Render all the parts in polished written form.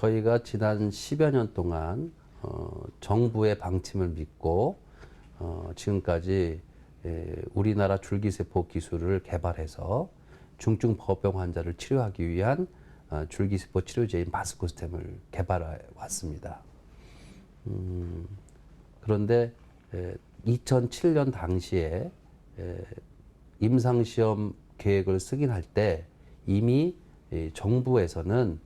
저희가 지난 10여 년 동안 정부의 방침을 믿고 지금까지 우리나라 줄기세포 기술을 개발해서 중증 버겁병 환자를 치료하기 위한 줄기세포 치료제인 바스코스템을 개발해 왔습니다. 그런데 2007년 당시에 임상시험 계획을 승인할 때 이미 정부에서는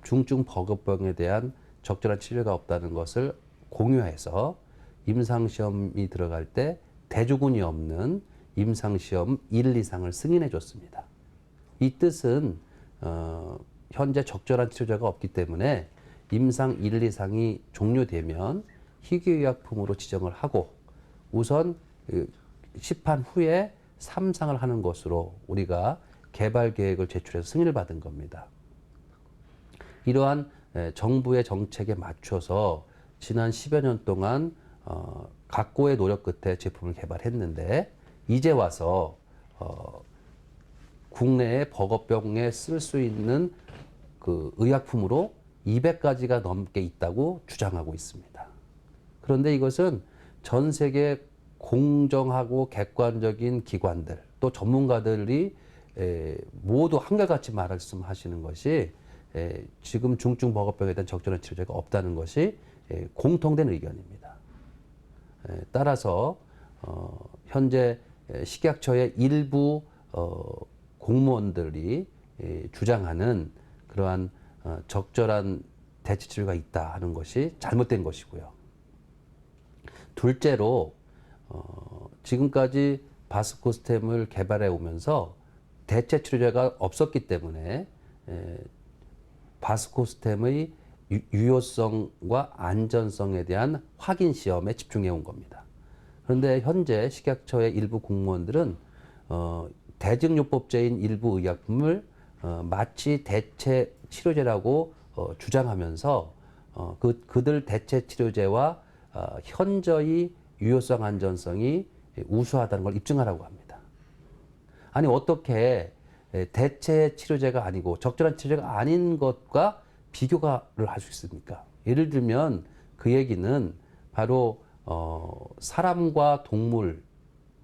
중증 버겁병에 대한 적절한 치료가 없다는 것을 공유해서 임상시험이 들어갈 때 대조군이 없는 임상시험 1, 2상을 승인해 줬습니다. 이 뜻은 현재 적절한 치료제가 없기 때문에 임상 1, 2상이 종료되면 희귀의약품으로 지정을 하고 우선 시판 후에 3상을 하는 것으로 우리가 개발 계획을 제출해서 승인을 받은 겁니다. 이러한 정부의 정책에 맞춰서 지난 10여 년 동안 각고의 노력 끝에 제품을 개발했는데 이제 와서 국내에 버겁병에 쓸 수 있는 그 의약품으로 200가지가 넘게 있다고 주장하고 있습니다. 그런데 이것은 전 세계 공정하고 객관적인 기관들 또 전문가들이 모두 한결같이 말씀하시는 것이 지금 중증 버겁병에 대한 적절한 치료제가 없다는 것이 공통된 의견입니다. 따라서 현재 식약처의 일부 공무원들이 주장하는 그러한 적절한 대체 치료가 있다 하는 것이 잘못된 것이고요. 둘째로 지금까지 바스코스템을 개발해 오면서 대체 치료제가 없었기 때문에 바스코스템의 유효성과 안전성에 대한 확인 시험에 집중해 온 겁니다. 그런데 현재 식약처의 일부 공무원들은 대증요법제인 일부 의약품을 마치 대체 치료제라고 주장하면서 그들 대체 치료제와 현저히 유효성 안전성이 우수하다는 걸 입증하라고 합니다. 아니 어떻게 대체 치료제가 아니고 적절한 치료제가 아닌 것과 비교를 할 수 있습니까? 예를 들면 그 얘기는 바로 사람과 동물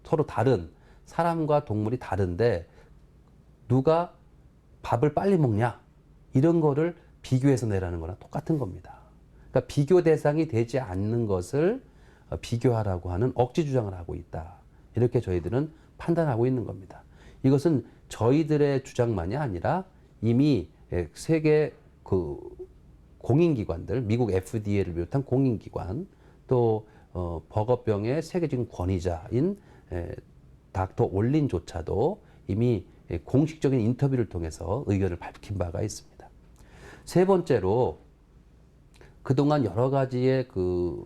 서로 다른 사람과 동물이 다른데 누가 밥을 빨리 먹냐 이런 거를 비교해서 내라는 거랑 똑같은 겁니다. 그러니까 비교 대상이 되지 않는 것을 비교하라고 하는 억지 주장을 하고 있다. 이렇게 저희들은 판단하고 있는 겁니다. 이것은 저희들의 주장만이 아니라 이미 세계 그 공인기관들, 미국 FDA를 비롯한 공인기관, 또 버겁병의 세계적인 권위자인 닥터 올린조차도 이미 공식적인 인터뷰를 통해서 의견을 밝힌 바가 있습니다. 세 번째로 그동안 여러 가지의 그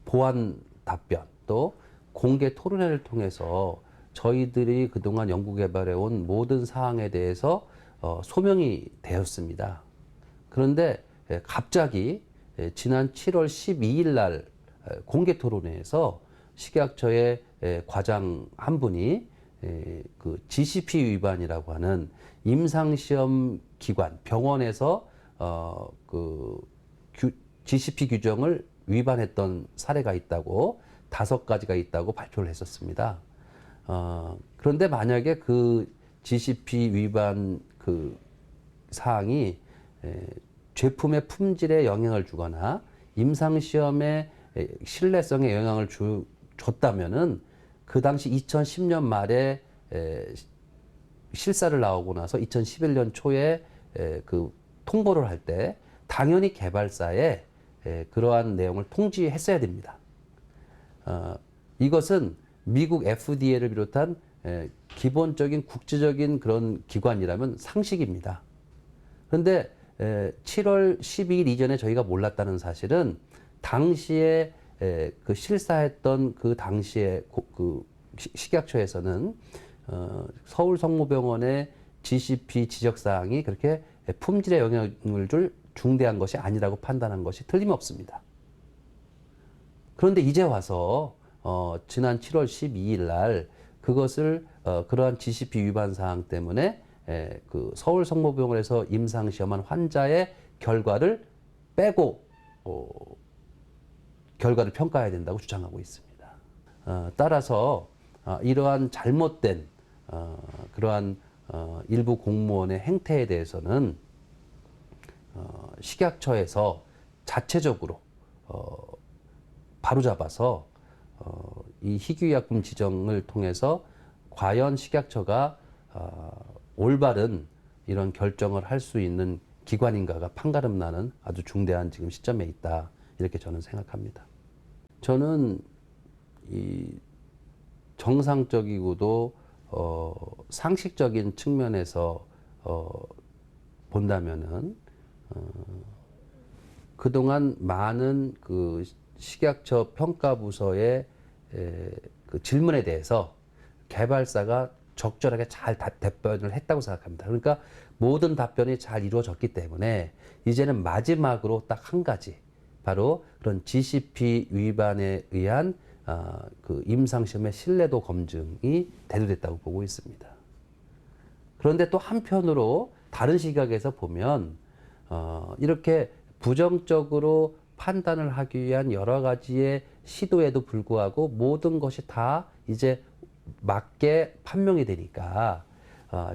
보완 답변 또 공개 토론회를 통해서 저희들이 그동안 연구 개발해 온 모든 사항에 대해서 소명이 되었습니다. 그런데 갑자기 지난 7월 12일 날 공개 토론회에서 식약처의 과장 한 분이 그 GCP 위반이라고 하는 임상시험 기관 병원에서 그 GCP 규정을 위반했던 사례가 있다고 5가지가 있다고 발표를 했었습니다. 그런데 만약에 그 GCP 위반 그 사항이 제품의 품질에 영향을 주거나 임상시험의 신뢰성에 영향을 줬다면은 그 당시 2010년 말에 실사를 나오고 나서 2011년 초에 그 통보를 할 때 당연히 개발사에 그러한 내용을 통지했어야 됩니다. 이것은 미국 FDA를 비롯한 기본적인 국제적인 그런 기관이라면 상식입니다. 그런데 7월 12일 이전에 저희가 몰랐다는 사실은 당시에 그 실사했던 그 당시에 그 식약처에서는 서울 성모병원의 GCP 지적 사항이 그렇게 품질에 영향을 줄 중대한 것이 아니라고 판단한 것이 틀림없습니다. 그런데 이제 와서 지난 7월 12일 날 그것을 그러한 GCP 위반 사항 때문에 그 서울 성모병원에서 임상시험한 환자의 결과를 빼고 결과를 평가해야 된다고 주장하고 있습니다. 따라서 이러한 잘못된 그러한 일부 공무원의 행태에 대해서는 식약처에서 자체적으로 바로잡아서 이 희귀의약품 지정을 통해서 과연 식약처가 올바른 이런 결정을 할 수 있는 기관인가가 판가름 나는 아주 중대한 지금 시점에 있다. 이렇게 저는 생각합니다. 저는 이 정상적이고도 상식적인 측면에서 본다면은 그동안 많은 그 식약처 평가부서의 그 질문에 대해서 개발사가 적절하게 잘 답변을 했다고 생각합니다. 그러니까 모든 답변이 잘 이루어졌기 때문에 이제는 마지막으로 딱 한 가지, 바로 그런 GCP 위반에 의한 그 임상시험의 신뢰도 검증이 대두됐다고 보고 있습니다. 그런데 또 한편으로 다른 시각에서 보면 이렇게 부정적으로 판단을 하기 위한 여러 가지의 시도에도 불구하고 모든 것이 다 이제 맞게 판명이 되니까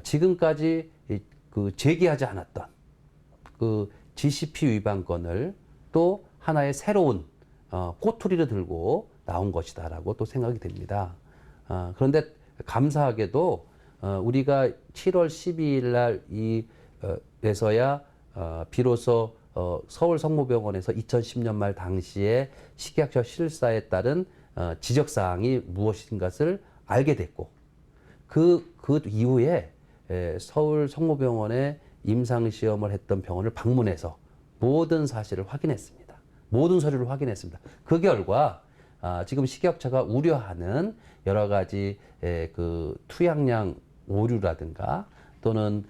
지금까지 그 제기하지 않았던 그 GCP 위반건을 또 하나의 새로운 꼬투리를 들고 나온 것이다라고 또 생각이 됩니다. 그런데 감사하게도 우리가 7월 12일 날 에서야 비로소 서울 성모병원에서 2010년 말 당시에 식약처 실사에 따른 지적사항이 무엇인 것을 알게 됐고 그 이후에 서울 성모병원에 임상시험을 했던 병원을 방문해서 모든 사실을 확인했습니다. 모든 서류를 확인했습니다. 그 결과 지금 식약처가 우려하는 여러 가지 그 투약량 오류라든가 또는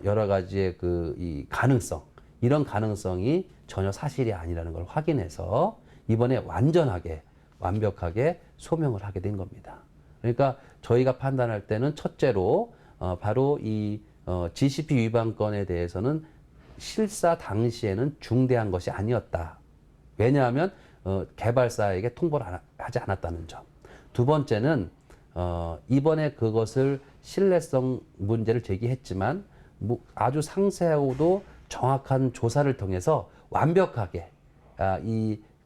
여러 가지의 이 가능성, 이런 가능성이 전혀 사실이 아니라는 걸 확인해서 이번에 완벽하게 소명을 하게 된 겁니다. 그러니까 저희가 판단할 때는 첫째로 바로 이 GCP 위반건에 대해서는 실사 당시에는 중대한 것이 아니었다. 왜냐하면 개발사에게 통보를 하지 않았다는 점. 두 번째는 이번에 그것을 신뢰성 문제를 제기했지만 아주 상세하고도 정확한 조사를 통해서 완벽하게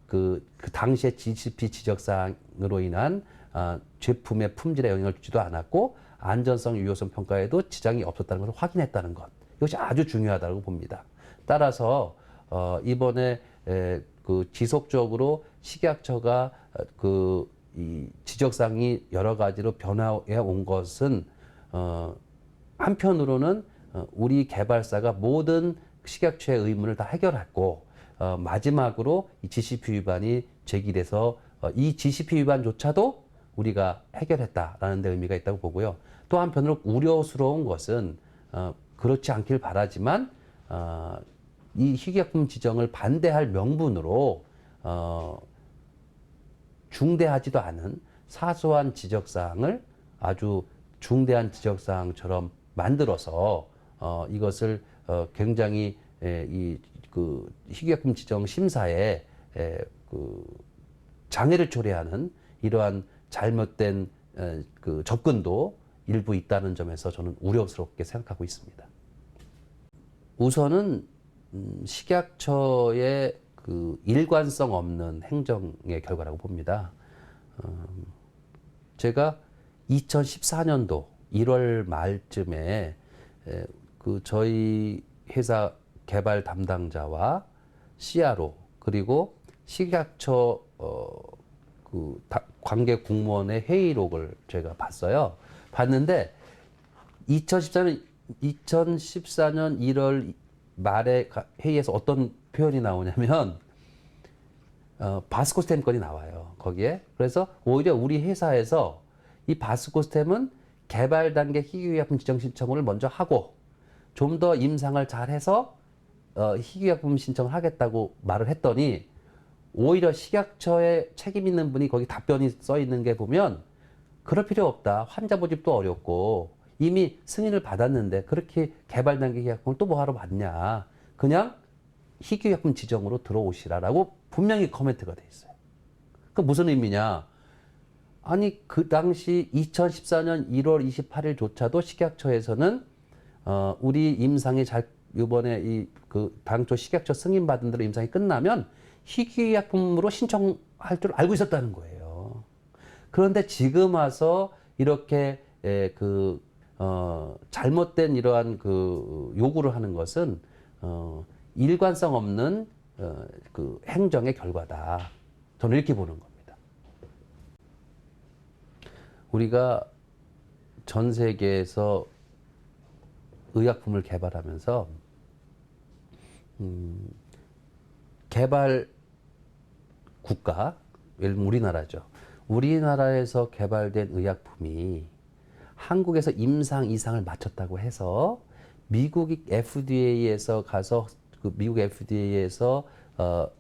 그 당시의 GCP 지적사항으로 인한 제품의 품질에 영향을 주지도 않았고 안전성 유효성 평가에도 지장이 없었다는 것을 확인했다는 것. 이것이 아주 중요하다고 봅니다. 따라서 이번에 그 지속적으로 식약처가 이 지적사항이 여러 가지로 변화해 온 것은 한편으로는 우리 개발사가 모든 식약처의 의문을 다 해결했고 마지막으로 이 GCP 위반이 제기돼서 이 GCP 위반조차도 우리가 해결했다라는 데 의미가 있다고 보고요. 또 한편으로 우려스러운 것은 그렇지 않길 바라지만 이 희귀약품 지정을 반대할 명분으로 중대하지도 않은 사소한 지적사항을 아주 중대한 지적사항처럼 만들어서 이것을 굉장히 그 희귀약품 지정 심사에 그 장애를 초래하는 이러한 잘못된 그 접근도 일부 있다는 점에서 저는 우려스럽게 생각하고 있습니다. 우선은 식약처의 그 일관성 없는 행정의 결과라고 봅니다. 제가 2014년도 1월 말쯤에 그 저희 회사 개발 담당자와 CRO 그리고 식약처 그 관계 공무원의 회의록을 제가 봤어요. 봤는데 2014년 1월 말에 회의에서 어떤 표현이 나오냐면 바스코스템 건이 나와요. 거기에. 그래서 오히려 우리 회사에서 이 바스코스템은 개발 단계 희귀의약품 지정 신청을 먼저 하고 좀 더 임상을 잘해서 희귀의약품 신청을 하겠다고 말을 했더니 오히려 식약처에 책임 있는 분이 거기 답변이 써 있는 게 보면 그럴 필요 없다. 환자 모집도 어렵고 이미 승인을 받았는데 그렇게 개발 단계 계약금을 또 뭐하러 받냐. 그냥 희귀약품 지정으로 들어오시라라고 분명히 코멘트가 돼 있어요. 그 무슨 의미냐. 아니 그 당시 2014년 1월 28일조차도 식약처에서는 우리 임상이 이번에 그 당초 식약처 승인 받은 대로 임상이 끝나면 희귀약품으로 신청할 줄 알고 있었다는 거예요. 그런데 지금 와서 이렇게 잘못된 이러한 그 요구를 하는 것은 일관성 없는 그 행정의 결과다. 저는 이렇게 보는 겁니다. 우리가 전 세계에서 의약품을 개발하면서 개발 국가, 예를 들면 우리나라죠. 우리나라에서 개발된 의약품이 한국에서 임상 이상을 마쳤다고 해서 미국 FDA에서 가서 미국 FDA에서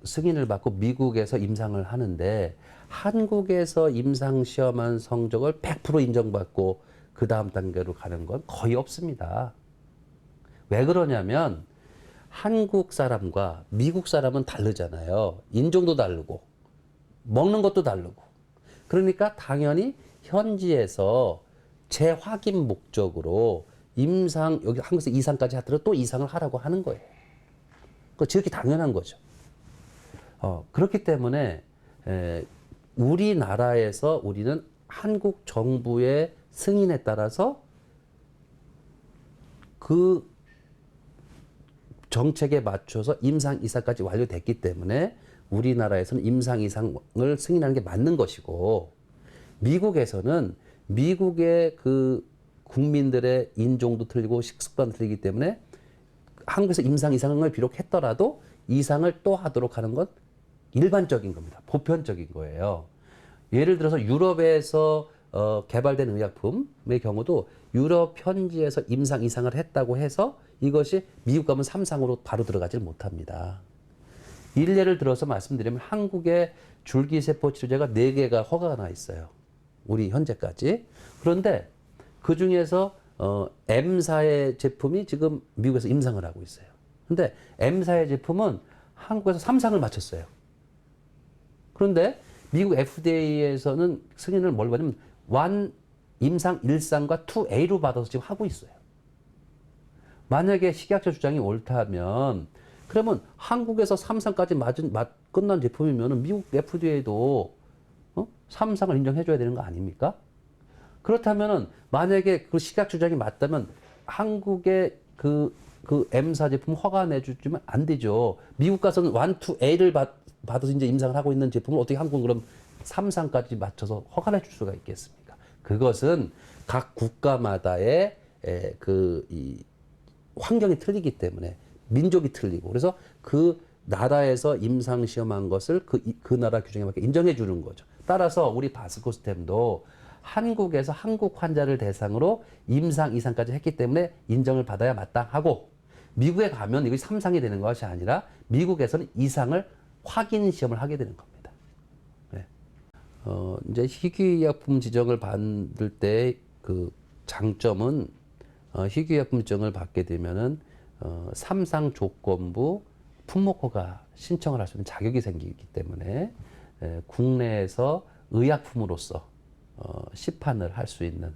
승인을 받고 미국에서 임상을 하는데 한국에서 임상 시험한 성적을 100% 인정받고 그 다음 단계로 가는 건 거의 없습니다. 왜 그러냐면 한국 사람과 미국 사람은 다르잖아요. 인종도 다르고 먹는 것도 다르고. 그러니까 당연히 현지에서 재확인 목적으로 임상, 여기 한국에서 이상까지 하더라도 또 이상을 하라고 하는 거예요. 그거 지극히 당연한 거죠. 그렇기 때문에 우리나라에서 우리는 한국 정부의 승인에 따라서 그 정책에 맞춰서 임상 이상까지 완료됐기 때문에 우리나라에서는 임상 이상을 승인하는 게 맞는 것이고, 미국에서는 미국의 그 국민들의 인종도 틀리고 식습관도 틀리기 때문에 한국에서 임상 이상을 비록 했더라도 이상을 또 하도록 하는 건 일반적인 겁니다. 보편적인 거예요. 예를 들어서 유럽에서 개발된 의약품의 경우도 유럽 현지에서 임상 이상을 했다고 해서 이것이 미국 가면 3상으로 바로 들어가질 못합니다. 일례를 들어서 말씀드리면 한국의 줄기세포 치료제가 4개가 허가가 나 있어요. 우리 현재까지. 그런데 그 중에서 M사의 제품이 지금 미국에서 임상을 하고 있어요. 근데 M사의 제품은 한국에서 3상을 마쳤어요. 그런데 미국 FDA에서는 승인을 뭘 받냐면 임상 1상과 2A로 받아서 지금 하고 있어요. 만약에 식약처 주장이 옳다면 그러면 한국에서 3상까지 끝난 제품이면 미국 FDA도 3상을 인정해줘야 되는 거 아닙니까? 그렇다면 만약에 그 식약 주장이 맞다면 한국의 그 M사 제품 허가 내주면 안 되죠. 미국 가서는 1, 2A를 받아서 이제 임상을 하고 있는 제품을 어떻게 한국은 그럼 3상까지 맞춰서 허가 내줄 수가 있겠습니까? 그것은 각 국가마다의 이 환경이 틀리기 때문에 민족이 틀리고 그래서 그 나라에서 임상 시험한 것을 그 나라 규정에 맞게 인정해 주는 거죠. 따라서 우리 바스코스템도 한국에서 한국 환자를 대상으로 임상 이상까지 했기 때문에 인정을 받아야 마땅하고 미국에 가면 이것이 3상이 되는 것이 아니라 미국에서는 이상을 확인 시험을 하게 되는 겁니다. 네. 이제 희귀약품 지정을 받을 때 그 장점은 희귀약품 지정을 받게 되면은 3상 조건부 품목허가 신청을 할 수 있는 자격이 생기기 때문에 국내에서 의약품으로서 시판을 할 수 있는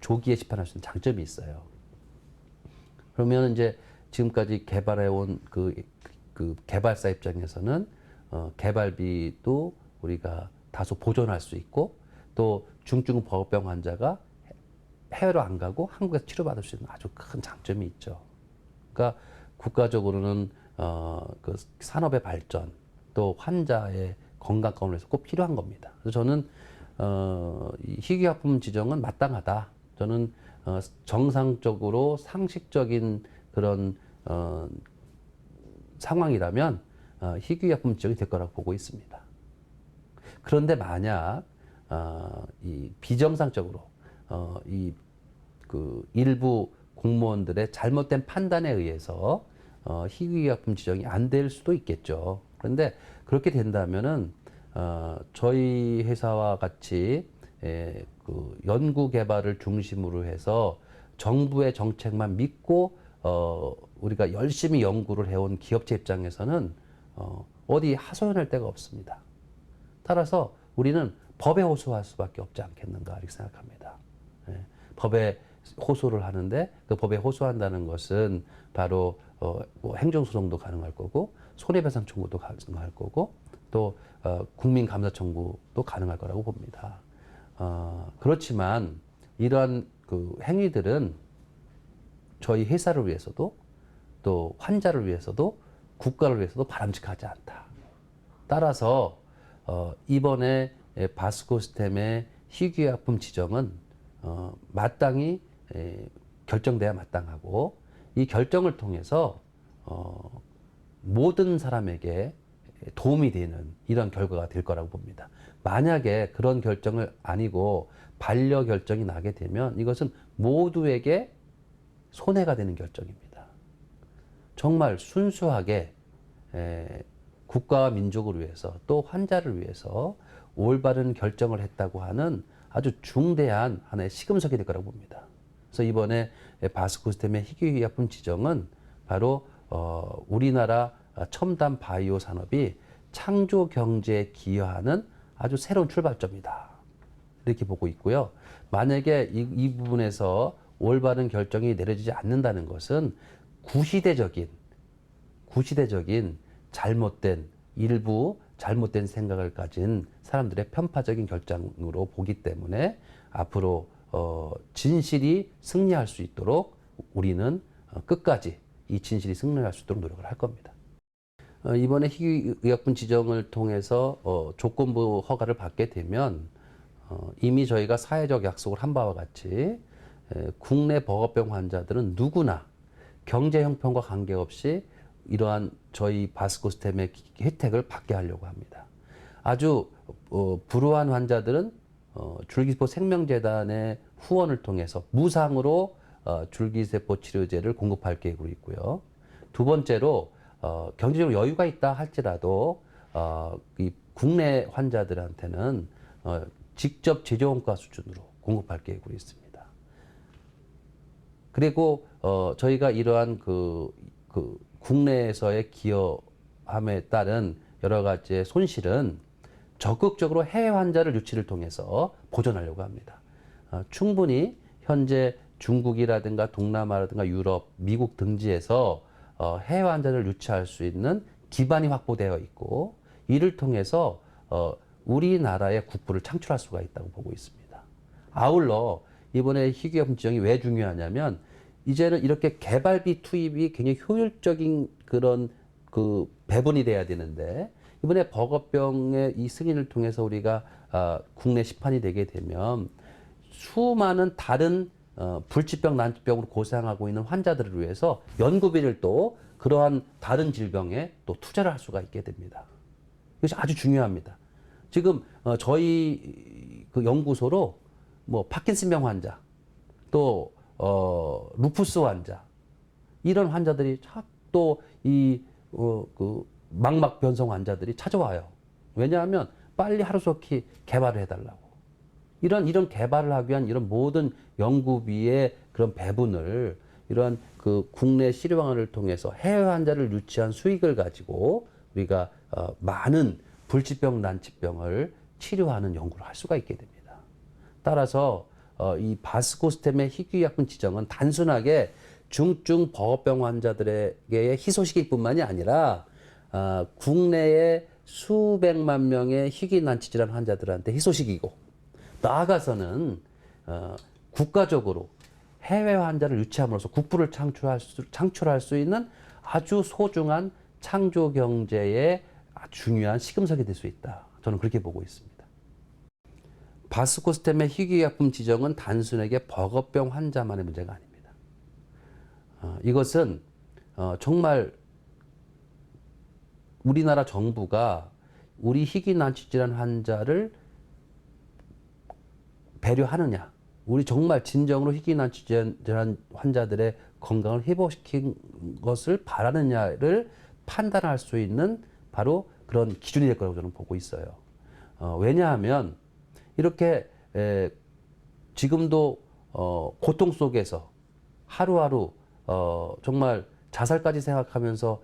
조기에 시판할 수 있는 장점이 있어요. 그러면 이제 지금까지 개발해온 그 개발사 입장에서는 개발비도 우리가 다소 보존할 수 있고 또 중증 버겁병 환자가 해외로 안 가고 한국에서 치료받을 수 있는 아주 큰 장점이 있죠. 그러니까 국가적으로는 그 산업의 발전 또 환자의 건강권을 위해서 꼭 필요한 겁니다. 그래서 저는 이 희귀약품 지정은 마땅하다. 저는 정상적으로 상식적인 그런 상황이라면 희귀약품 지정이 될 거라고 보고 있습니다. 그런데 만약 이 비정상적으로 그 일부 공무원들의 잘못된 판단에 의해서 희귀약품 지정이 안 될 수도 있겠죠. 그런데 그렇게 된다면은 저희 회사와 같이 그 연구 개발을 중심으로 해서 정부의 정책만 믿고 우리가 열심히 연구를 해온 기업체 입장에서는 어디 하소연할 데가 없습니다. 따라서 우리는 법에 호소할 수밖에 없지 않겠는가 이렇게 생각합니다. 예, 법에 호소를 하는데 그 법에 호소한다는 것은 바로 뭐 행정소송도 가능할 거고 손해배상 청구도 가능할 거고 또 국민감사 청구도 가능할 거라고 봅니다. 그렇지만 이러한 그 행위들은 저희 회사를 위해서도 또 환자를 위해서도 국가를 위해서도 바람직하지 않다. 따라서 이번에 바스코스템의 희귀약품 지정은 마땅히 결정돼야 마땅하고 이 결정을 통해서 모든 사람에게 도움이 되는 이런 결과가 될 거라고 봅니다. 만약에 그런 결정을 아니고 반려 결정이 나게 되면 이것은 모두에게 손해가 되는 결정입니다. 정말 순수하게 국가와 민족을 위해서 또 환자를 위해서 올바른 결정을 했다고 하는 아주 중대한 하나의 시금석이 될 거라고 봅니다. 그래서 이번에 바스코스템의 희귀약품 지정은 바로 우리나라 첨단 바이오 산업이 창조 경제에 기여하는 아주 새로운 출발점이다. 이렇게 보고 있고요. 만약에 이 부분에서 올바른 결정이 내려지지 않는다는 것은 구시대적인 잘못된 일부 잘못된 생각을 가진 사람들의 편파적인 결정으로 보기 때문에 앞으로 진실이 승리할 수 있도록 우리는 끝까지 이 진실이 승리할 수 있도록 노력을 할 겁니다. 이번에 희귀의약품 지정을 통해서 조건부 허가를 받게 되면 이미 저희가 사회적 약속을 한 바와 같이 국내 버거병 환자들은 누구나 경제 형편과 관계없이 이러한 저희 바스코스템의 혜택을 받게 하려고 합니다. 아주 불우한 환자들은 줄기세포 생명재단의 후원을 통해서 무상으로 줄기세포 치료제를 공급할 계획으로 있고요. 두 번째로 경제적으로 여유가 있다 할지라도 이 국내 환자들한테는 직접 제조원가 수준으로 공급할 계획으로 있습니다. 그리고 저희가 이러한 그 국내에서의 기여함에 따른 여러 가지의 손실은 적극적으로 해외 환자를 유치를 통해서 보전하려고 합니다. 충분히 현재 중국이라든가 동남아라든가 유럽, 미국 등지에서 해외 환자를 유치할 수 있는 기반이 확보되어 있고 이를 통해서 우리나라의 국부를 창출할 수가 있다고 보고 있습니다. 아울러 이번에 희귀약품 지정이 왜 중요하냐면 이제는 이렇게 개발비 투입이 굉장히 효율적인 그런 그 배분이 돼야 되는데 이번에 버거병의 이 승인을 통해서 우리가 국내 시판이 되게 되면 수많은 다른 불치병, 난치병으로 고생하고 있는 환자들을 위해서 연구비를 또 그러한 다른 질병에 또 투자를 할 수가 있게 됩니다. 이것이 아주 중요합니다. 지금 저희 그 연구소로 뭐 파킨슨병 환자, 또 루푸스 환자 이런 환자들이 또 이 그 망막 변성 환자들이 찾아와요. 왜냐하면 빨리 하루속히 개발을 해달라고. 이런 개발을 하기 위한 이런 모든 연구비의 그런 배분을 이러한 그 국내 시료방안을 통해서 해외 환자를 유치한 수익을 가지고 우리가 많은 불치병, 난치병을 치료하는 연구를 할 수가 있게 됩니다. 따라서 이 바스코스템의 희귀약품 지정은 단순하게 중증 버거병 환자들에게의 희소식일 뿐만이 아니라 국내의 수백만 명의 희귀난치 질환 환자들한테 희소식이고 나아가서는 국가적으로 해외 환자를 유치함으로써 국부를 창출할 수 있는 아주 소중한 창조 경제의 중요한 시금석이 될 수 있다. 저는 그렇게 보고 있습니다. 바스코스템의 희귀약품 지정은 단순하게 버거병 환자만의 문제가 아닙니다. 이것은 정말 우리나라 정부가 우리 희귀난치 질환 환자를 배려하느냐, 우리 정말 진정으로 희귀난치 질환 환자들의 건강을 회복시킨 것을 바라느냐를 판단할 수 있는 바로 그런 기준이 될 거라고 저는 보고 있어요. 왜냐하면 이렇게 지금도 고통 속에서 하루하루 정말 자살까지 생각하면서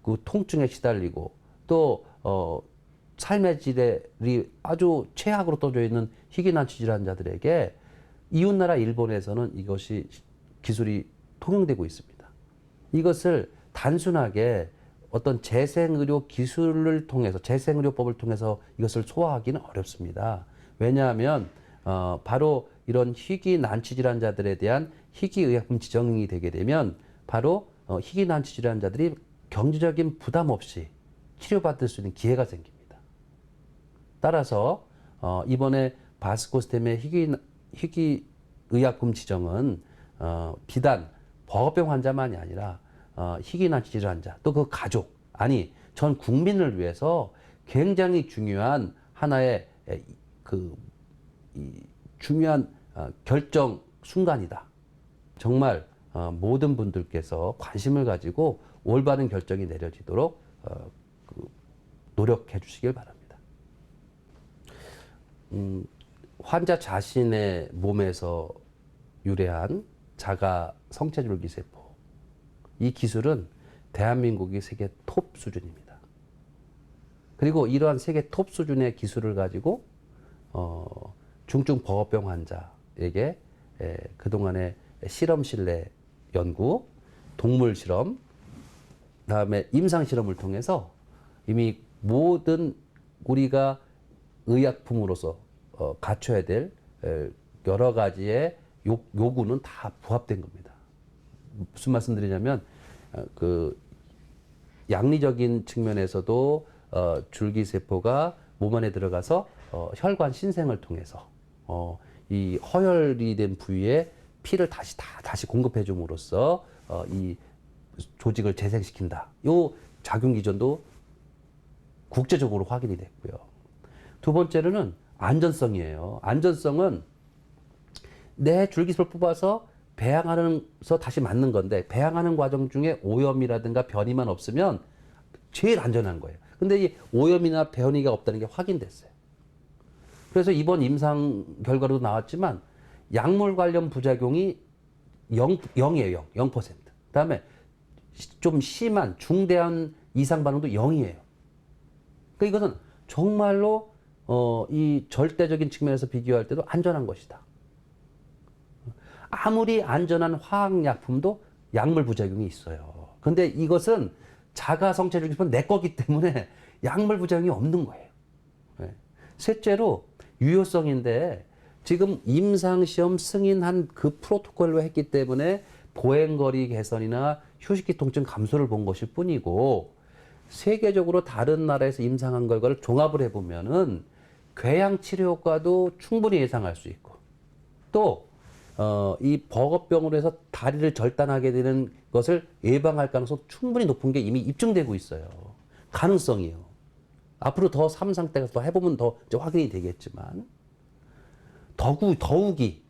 그 통증에 시달리고 또 삶의 질이 아주 최악으로 떠져 있는 희귀난치 질환자들에게 이웃나라 일본에서는 이것이 기술이 통용되고 있습니다. 이것을 단순하게 어떤 재생의료 기술을 통해서 재생의료법을 통해서 이것을 소화하기는 어렵습니다. 왜냐하면 바로 이런 희귀난치 질환자들에 대한 희귀의약품 지정이 되게 되면 바로 희귀난치 질환자들이 경제적인 부담 없이 치료받을 수 있는 기회가 생깁니다. 따라서 이번에 바스코스템의 희귀의약품 지정은 비단 버겁병 환자만이 아니라 희귀난치 질환자 또 그 가족 아니 전 국민을 위해서 굉장히 중요한 하나의 중요한 결정 순간이다. 정말 모든 분들께서 관심을 가지고 올바른 결정이 내려지도록 노력해 주시길 바랍니다. 환자 자신의 몸에서 유래한 자가 성체줄기 세포. 이 기술은 대한민국이 세계 톱 수준입니다. 그리고 이러한 세계 톱 수준의 기술을 가지고 중증 버겁병 환자에게 그동안의 실험실 내 연구, 동물 실험, 그다음에 임상 실험을 통해서 이미 모든 우리가 의약품으로서 갖춰야 될 여러 가지의 요구는 다 부합된 겁니다. 무슨 말씀드리냐면 그 양리적인 측면에서도 줄기세포가 몸 안에 들어가서 혈관 신생을 통해서 이 허혈이 된 부위에 피를 다시 공급해 줌으로써 이 조직을 재생시킨다. 요 작용 기전도 국제적으로 확인이 됐고요. 두 번째로는 안전성이에요. 안전성은 내 줄기세포를 뽑아서 배양하면서 다시 맞는 건데 배양하는 과정 중에 오염이라든가 변이만 없으면 제일 안전한 거예요. 근데 이 오염이나 변이가 없다는 게 확인됐어요. 그래서 이번 임상 결과로도 나왔지만 약물 관련 부작용이 0이에요. 0%. 그다음에 좀 심한 중대한 이상 반응도 0이에요. 그러니까 이것은 정말로 이 절대적인 측면에서 비교할 때도 안전한 것이다. 아무리 안전한 화학약품도 약물 부작용이 있어요. 근데 이것은 자가 성체줄기세포는 내 거기 때문에 약물 부작용이 없는 거예요. 네. 셋째로 유효성인데 지금 임상시험 승인한 그 프로토콜로 했기 때문에 보행거리 개선이나 휴식기 통증 감소를 본 것일 뿐이고 세계적으로 다른 나라에서 임상한 결과를 종합을 해보면은 궤양 치료 효과도 충분히 예상할 수 있고 또 이 버겁병으로 해서 다리를 절단하게 되는 것을 예방할 가능성 충분히 높은 게 이미 입증되고 있어요. 가능성이요. 앞으로 더 3상 때가 더 해보면 더 이제 확인이 되겠지만 더욱이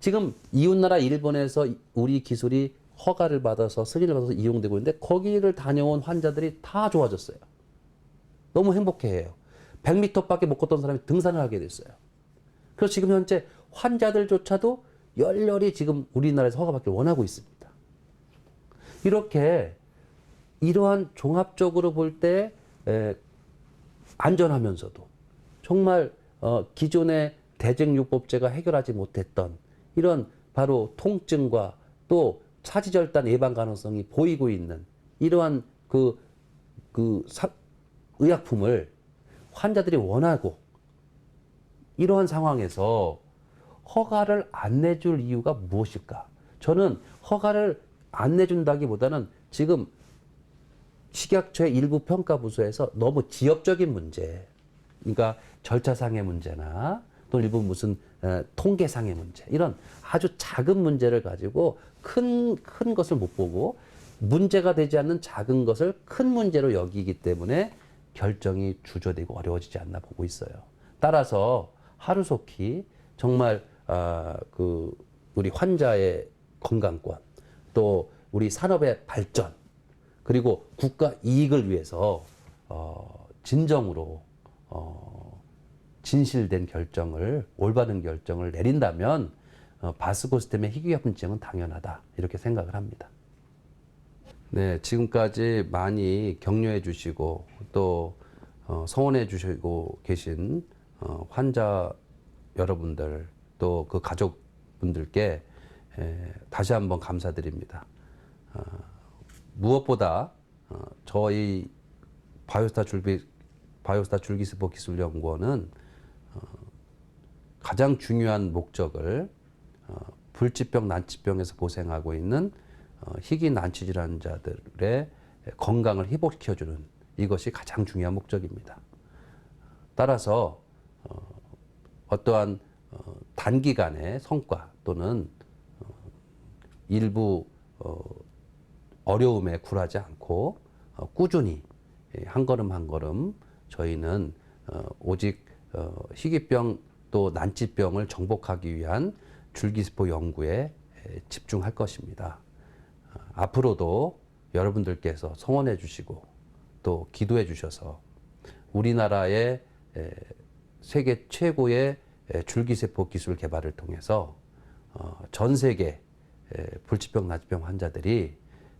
지금 이웃나라 일본에서 우리 기술이 허가를 받아서 승인을 받아서 이용되고 있는데 거기를 다녀온 환자들이 다 좋아졌어요. 너무 행복해해요. 100m밖에 못 걷던 사람이 등산을 하게 됐어요. 그래서 지금 현재 환자들조차도 열렬히 지금 우리나라에서 허가받기를 원하고 있습니다. 이렇게 이러한 종합적으로 볼 때 안전하면서도 정말 기존의 대증요법제가 해결하지 못했던 이런 바로 통증과 또 차지절단 예방 가능성이 보이고 있는 이러한 의약품을 환자들이 원하고 이러한 상황에서 허가를 안 내줄 이유가 무엇일까? 저는 허가를 안 내준다기보다는 지금 식약처의 일부 평가부서에서 너무 지엽적인 문제, 그러니까 절차상의 문제나 또 일부 무슨 통계상의 문제, 이런 아주 작은 문제를 가지고 큰 것을 못 보고 문제가 되지 않는 작은 것을 큰 문제로 여기기 때문에 결정이 주저되고 어려워지지 않나 보고 있어요. 따라서 하루속히 정말 우리 환자의 건강권, 또 우리 산업의 발전, 그리고 국가 이익을 위해서 진정으로 진실된 결정을, 올바른 결정을 내린다면 바스고스템의 희귀합병증은 당연하다 이렇게 생각을 합니다. 네, 지금까지 많이 격려해 주시고 또 성원해 주시고 계신 환자 여러분들 또 그 가족분들께 다시 한번 감사드립니다. 무엇보다 저희 바이오스타 줄기세포 기술연구원은 가장 중요한 목적을 불치병, 난치병에서 고생하고 있는 희귀 난치 질환자들의 건강을 회복시켜주는 이것이 가장 중요한 목적입니다. 따라서 어떠한 단기간의 성과 또는 일부 어려움에 굴하지 않고 꾸준히 한 걸음 한 걸음 저희는 오직 희귀병 또 난치병을 정복하기 위한 줄기세포 연구에 집중할 것입니다. 앞으로도 여러분들께서 성원해 주시고 또 기도해 주셔서 우리나라의 세계 최고의 줄기세포 기술 개발을 통해서 전 세계 불치병, 난치병 환자들이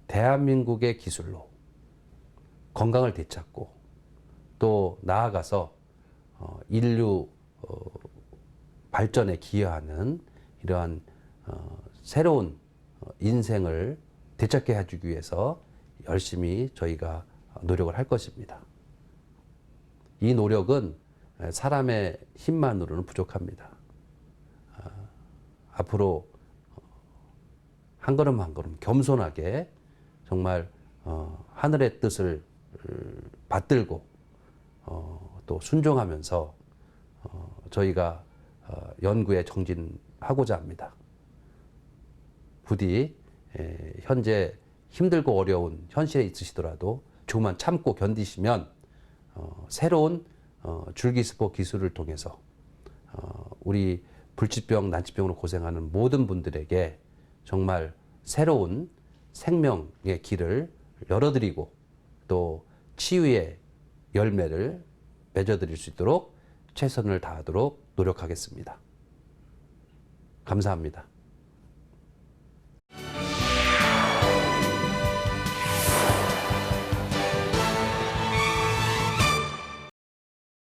대한민국의 기술로 건강을 되찾고 또 나아가서 인류 발전에 기여하는 이러한 새로운 인생을 되찾게 해주기 위해서 열심히 저희가 노력을 할 것입니다. 이 노력은 사람의 힘만으로는 부족합니다. 앞으로 한 걸음 한 걸음 겸손하게 정말 하늘의 뜻을 받들고 또 순종하면서 저희가 연구에 정진하고자 합니다. 부디 현재 힘들고 어려운 현실에 있으시더라도 조금만 참고 견디시면 새로운 줄기세포 기술을 통해서 우리 불치병, 난치병으로 고생하는 모든 분들에게 정말 새로운 생명의 길을 열어드리고 또 치유의 열매를 맺어드릴 수 있도록 최선을 다하도록 노력하겠습니다. 감사합니다.